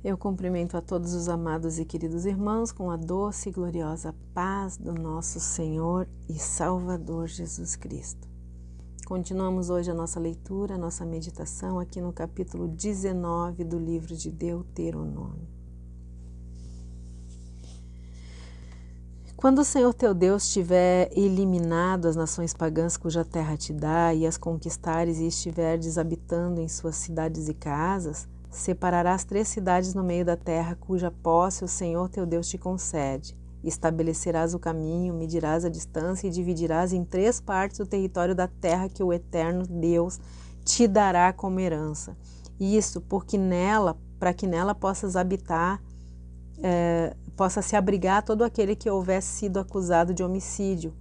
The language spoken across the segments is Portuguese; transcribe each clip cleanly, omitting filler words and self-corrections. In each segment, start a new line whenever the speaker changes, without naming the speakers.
Eu cumprimento a todos os amados e queridos irmãos com a doce e gloriosa paz do nosso Senhor e Salvador Jesus Cristo. Continuamos hoje a nossa leitura, a nossa meditação aqui no capítulo 19 do livro de Deuteronômio. Quando o Senhor teu Deus tiver eliminado as nações pagãs cuja terra te dá e as conquistares e estiverdes habitando em suas cidades e casas, separarás 3 cidades no meio da terra cuja posse o Senhor teu Deus te concede. Estabelecerás o caminho, medirás a distância e dividirás em 3 partes o território da terra que o Eterno Deus te dará como herança. Isso para que nela possas habitar, possa se abrigar todo aquele que houver sido acusado de homicídio.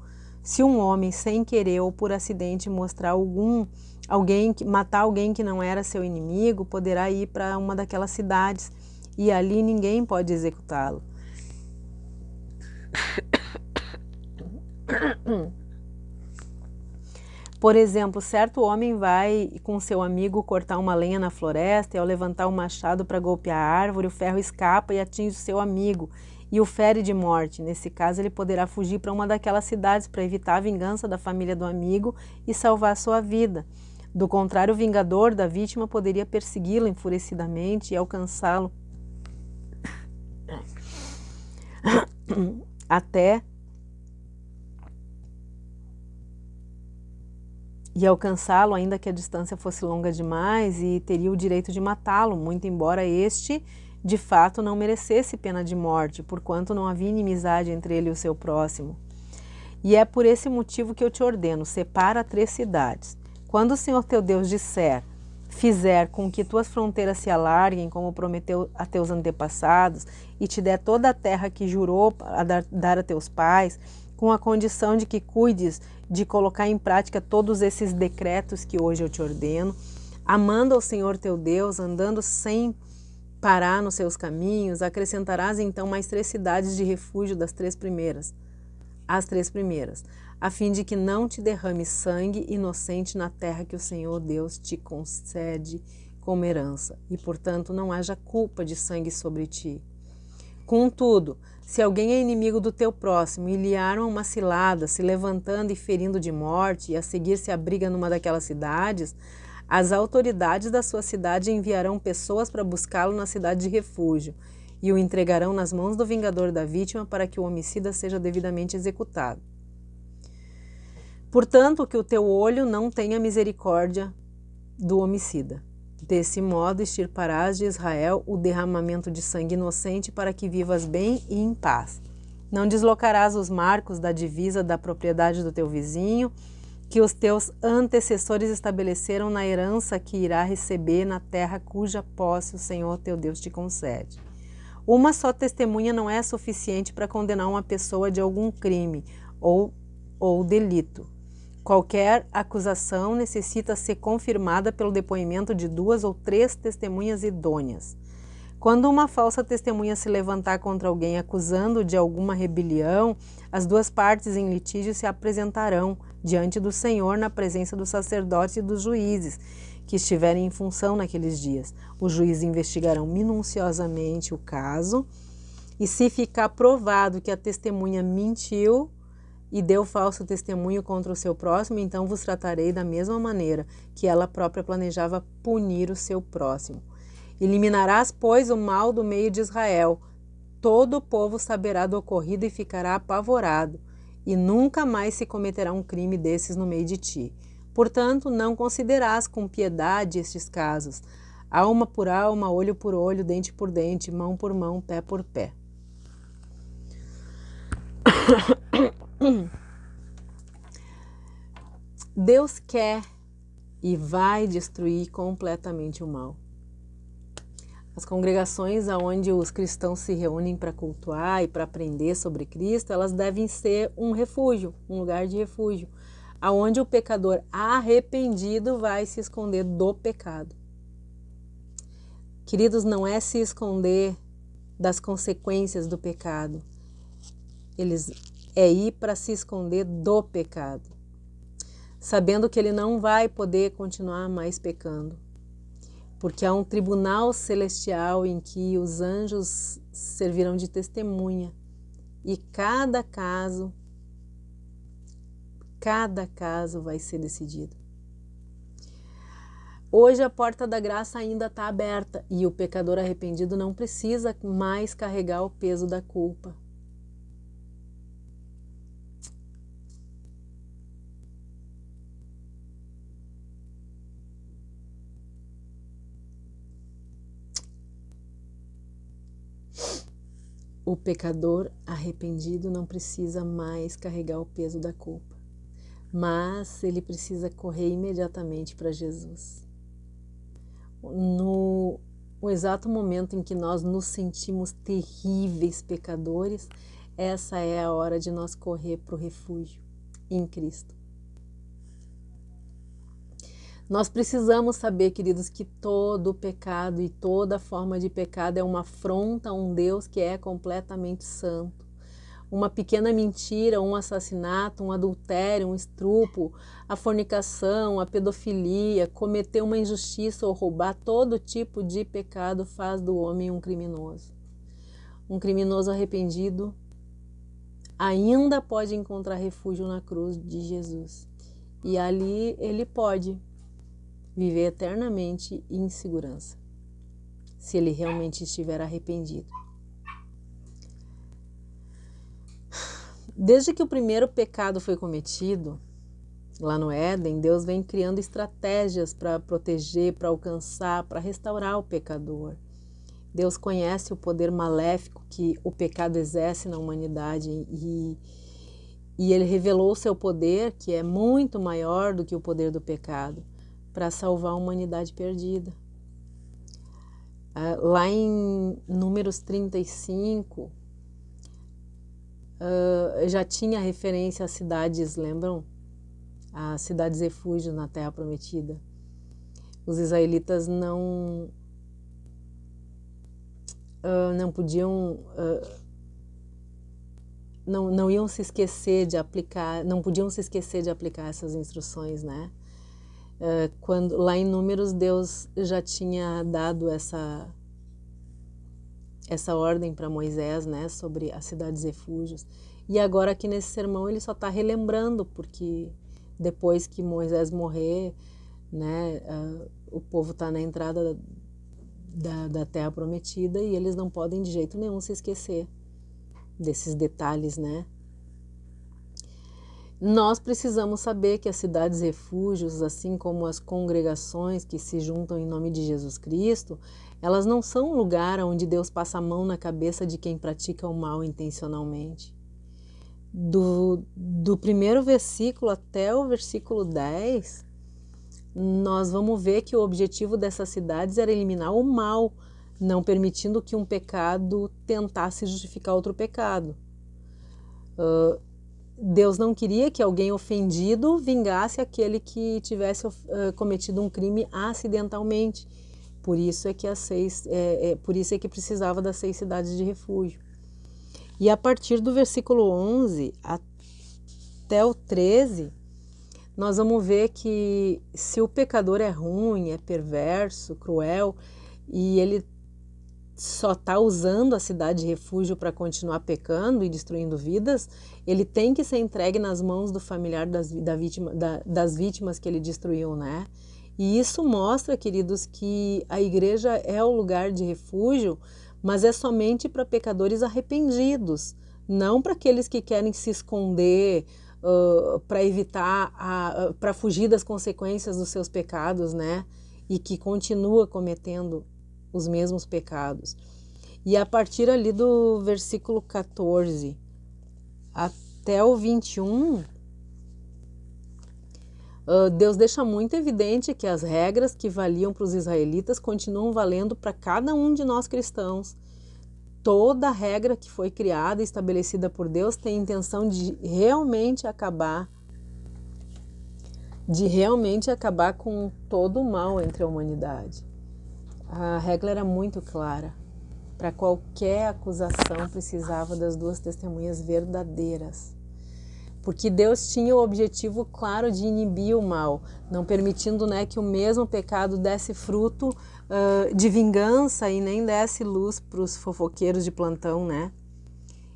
Se um homem, sem querer ou por acidente, matar alguém que não era seu inimigo, poderá ir para uma daquelas cidades e ali ninguém pode executá-lo. Por exemplo, certo homem vai com seu amigo cortar uma lenha na floresta e ao levantar o machado para golpear a árvore, o ferro escapa e atinge o seu amigo e o fere de morte. Nesse caso, ele poderá fugir para uma daquelas cidades para evitar a vingança da família do amigo e salvar sua vida. Do contrário, o vingador da vítima poderia persegui-lo enfurecidamente e alcançá-lo ainda que a distância fosse longa demais, e teria o direito de matá-lo, muito embora este, de fato, não merecesse pena de morte, porquanto não havia inimizade entre ele e o seu próximo. E é por esse motivo que eu te ordeno, separa 3 cidades. Quando o Senhor teu Deus fizer com que tuas fronteiras se alarguem, como prometeu a teus antepassados, e te der toda a terra que jurou dar a teus pais, com a condição de que cuides de colocar em prática todos esses decretos que hoje eu te ordeno, amando ao Senhor teu Deus, andando sem parar nos seus caminhos, acrescentarás então mais 3 cidades de refúgio as 3 primeiras, a fim de que não te derrame sangue inocente na terra que o Senhor Deus te concede como herança, e portanto não haja culpa de sangue sobre ti. Contudo, se alguém é inimigo do teu próximo e lhe arma uma cilada, se levantando e ferindo de morte, e a seguir se abriga numa daquelas cidades, as autoridades da sua cidade enviarão pessoas para buscá-lo na cidade de refúgio e o entregarão nas mãos do vingador da vítima para que o homicida seja devidamente executado. Portanto, que o teu olho não tenha misericórdia do homicida. Desse modo, extirparás de Israel o derramamento de sangue inocente para que vivas bem e em paz. Não deslocarás os marcos da divisa da propriedade do teu vizinho, que os teus antecessores estabeleceram na herança que irá receber na terra cuja posse o Senhor teu Deus te concede. Uma só testemunha não é suficiente para condenar uma pessoa de algum crime ou delito. Qualquer acusação necessita ser confirmada pelo depoimento de 2 ou 3 testemunhas idôneas. Quando uma falsa testemunha se levantar contra alguém acusando de alguma rebelião, as 2 partes em litígio se apresentarão diante do Senhor na presença dos sacerdotes e dos juízes que estiverem em função naqueles dias. Os juízes investigarão minuciosamente o caso e, se ficar provado que a testemunha mentiu e deu falso testemunho contra o seu próximo, então vos tratarei da mesma maneira que ela própria planejava punir o seu próximo. Eliminarás, pois, o mal do meio de Israel. Todo o povo saberá do ocorrido e ficará apavorado, e nunca mais se cometerá um crime desses no meio de ti. Portanto, não considerás com piedade estes casos, alma por alma, olho por olho, dente por dente, mão por mão, pé por pé. Deus quer e vai destruir completamente o mal. As congregações onde os cristãos se reúnem para cultuar e para aprender sobre Cristo, elas devem ser um refúgio, um lugar de refúgio, aonde o pecador arrependido vai se esconder do pecado. Queridos, não é se esconder das consequências do pecado, é ir para se esconder do pecado, sabendo que ele não vai poder continuar mais pecando. porque há um tribunal celestial em que os anjos servirão de testemunha e cada caso vai ser decidido. Hoje a porta da graça ainda está aberta e o pecador arrependido não precisa mais carregar o peso da culpa. O pecador arrependido não precisa mais carregar o peso da culpa, mas ele precisa correr imediatamente para Jesus. No exato momento em que nós nos sentimos terríveis pecadores, essa é a hora de nós correr para o refúgio em Cristo. Nós precisamos saber, queridos, que todo pecado e toda forma de pecado é uma afronta a um Deus que é completamente santo. Uma pequena mentira, um assassinato, um adultério, um estupro, a fornicação, a pedofilia, cometer uma injustiça ou roubar, todo tipo de pecado faz do homem um criminoso. Um criminoso arrependido ainda pode encontrar refúgio na cruz de Jesus. E ali ele pode viver eternamente em segurança, se ele realmente estiver arrependido. Desde que o primeiro pecado foi cometido, lá no Éden, Deus vem criando estratégias para proteger, para alcançar, para restaurar o pecador. Deus conhece o poder maléfico que o pecado exerce na humanidade e ele revelou o seu poder, que é muito maior do que o poder do pecado, para salvar a humanidade perdida. Lá em Números 35, já tinha referência às cidades, lembram? As cidades refúgio na Terra Prometida. Os israelitas não podiam, não iam se esquecer de aplicar, não podiam se esquecer de aplicar essas instruções, né? Quando lá em Números Deus já tinha dado essa ordem para Moisés, né, sobre as cidades refúgios. E agora aqui nesse sermão ele só está relembrando, porque depois que Moisés morrer, né, o povo está na entrada da Terra Prometida e eles não podem de jeito nenhum se esquecer desses detalhes, né? Nós precisamos saber que as cidades refúgios, assim como as congregações que se juntam em nome de Jesus Cristo, elas não são um lugar onde Deus passa a mão na cabeça de quem pratica o mal intencionalmente. Do primeiro versículo até o versículo 10, nós vamos ver que o objetivo dessas cidades era eliminar o mal, não permitindo que um pecado tentasse justificar outro pecado. Deus não queria que alguém ofendido vingasse aquele que tivesse cometido um crime acidentalmente. Por isso é que por isso é que precisava das 6 cidades de refúgio. E a partir do versículo 11 até o 13, nós vamos ver que se o pecador é ruim, é perverso, cruel, e ele só está usando a cidade de refúgio para continuar pecando e destruindo vidas, ele tem que ser entregue nas mãos do familiar das vítimas que ele destruiu, né? E isso mostra, queridos, que a igreja é o lugar de refúgio, mas é somente para pecadores arrependidos, não para aqueles que querem se esconder, para evitar, para fugir das consequências dos seus pecados, né? E que continua cometendo os mesmos pecados. E a partir ali do versículo 14 até o 21, Deus deixa muito evidente que as regras que valiam para os israelitas continuam valendo para cada um de nós cristãos. Toda regra que foi criada e estabelecida por Deus tem a intenção de realmente acabar com todo o mal entre a humanidade. A regra era muito clara. Para qualquer acusação precisava das 2 testemunhas verdadeiras. Porque Deus tinha o objetivo claro de inibir o mal, não permitindo, né, que o mesmo pecado desse fruto de vingança e nem desse luz para os fofoqueiros de plantão, né?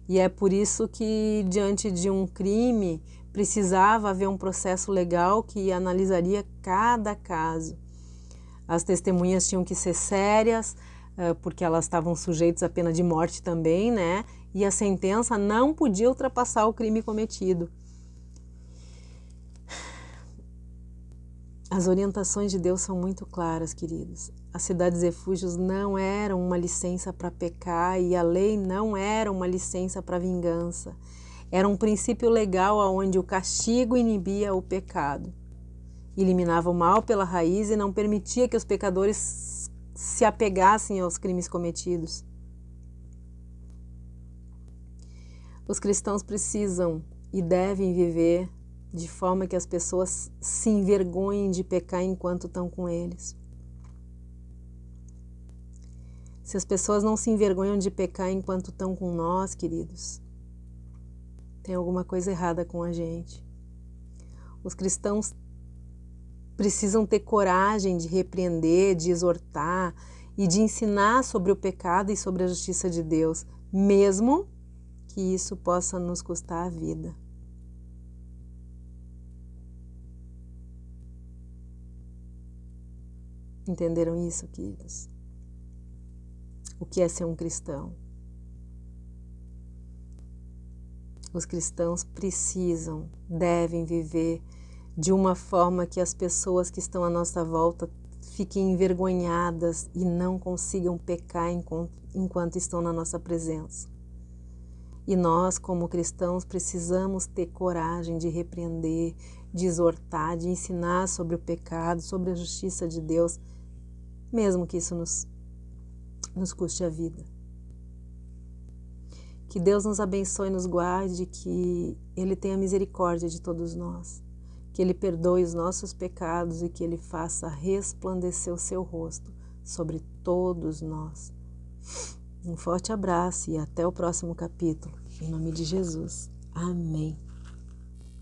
E é por isso que, diante de um crime, precisava haver um processo legal que analisaria cada caso. As testemunhas tinham que ser sérias, porque elas estavam sujeitas à pena de morte também, né? E a sentença não podia ultrapassar o crime cometido. As orientações de Deus são muito claras, queridos. As cidades refúgios não eram uma licença para pecar e a lei não era uma licença para vingança. Era um princípio legal onde o castigo inibia o pecado, eliminava o mal pela raiz e não permitia que os pecadores se apegassem aos crimes cometidos. Os cristãos precisam e devem viver de forma que as pessoas se envergonhem de pecar enquanto estão com eles. Se as pessoas não se envergonham de pecar enquanto estão com nós, queridos, tem alguma coisa errada com a gente. Os cristãos precisam ter coragem de repreender, de exortar e de ensinar sobre o pecado e sobre a justiça de Deus, mesmo que isso possa nos custar a vida. Entenderam isso, queridos? O que é ser um cristão? Os cristãos precisam, devem viver de uma forma que as pessoas que estão à nossa volta fiquem envergonhadas e não consigam pecar enquanto estão na nossa presença. E nós, como cristãos, precisamos ter coragem de repreender, de exortar, de ensinar sobre o pecado, sobre a justiça de Deus, mesmo que isso nos custe a vida. Que Deus nos abençoe e nos guarde, que Ele tenha misericórdia de todos nós, que Ele perdoe os nossos pecados e que Ele faça resplandecer o seu rosto sobre todos nós. Um forte abraço e até o próximo capítulo. Em nome de Jesus. Amém.